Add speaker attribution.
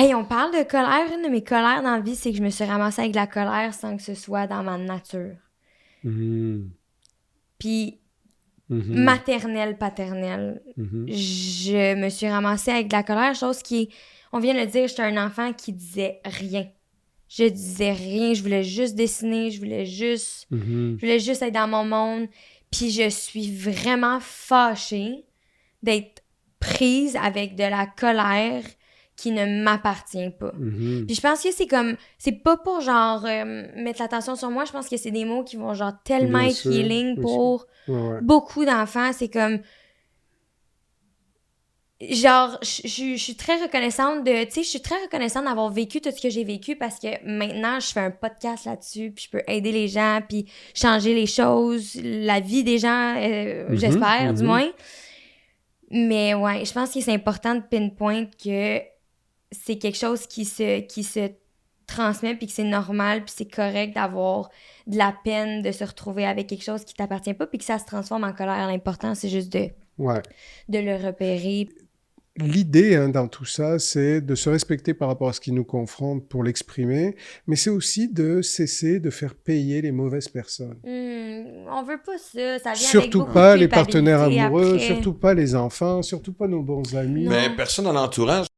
Speaker 1: Hey, on parle de colère. Une de mes colères dans la vie, c'est que je me suis ramassée avec de la colère sans que ce soit dans ma nature. Puis, maternelle, paternelle, je me suis ramassée avec de la colère, chose qui, on vient de le dire, j'étais un enfant qui disait rien. Je disais rien, je voulais juste dessiner, je voulais juste être dans mon monde. Puis je suis vraiment fâchée d'être prise avec de la colère qui ne m'appartient pas. Puis je pense que c'est pas pour genre mettre l'attention sur moi, je pense que c'est des mots qui vont genre tellement être healing pour beaucoup d'enfants. C'est comme genre, je suis très reconnaissante je suis très reconnaissante d'avoir vécu tout ce que j'ai vécu parce que maintenant, je fais un podcast là-dessus, puis je peux aider les gens, puis changer les choses, la vie des gens, j'espère, du moins. Mais ouais, je pense que c'est important de pinpoint que c'est quelque chose qui se transmet, puis que c'est normal, puis c'est correct d'avoir de la peine de se retrouver avec quelque chose qui t'appartient pas, puis que ça se transforme en colère. L'important, c'est juste de le repérer.
Speaker 2: L'idée dans tout ça, c'est de se respecter par rapport à ce qui nous confronte pour l'exprimer, mais c'est aussi de cesser de faire payer les mauvaises personnes.
Speaker 1: On veut pas ça. Ça vient
Speaker 2: surtout
Speaker 1: avec beaucoup
Speaker 2: pas
Speaker 1: de
Speaker 2: les partenaires
Speaker 1: culpabilité
Speaker 2: amoureux,
Speaker 1: après.
Speaker 2: surtout pas les enfants, surtout pas nos bons amis.
Speaker 3: Mais personne dans l'entourage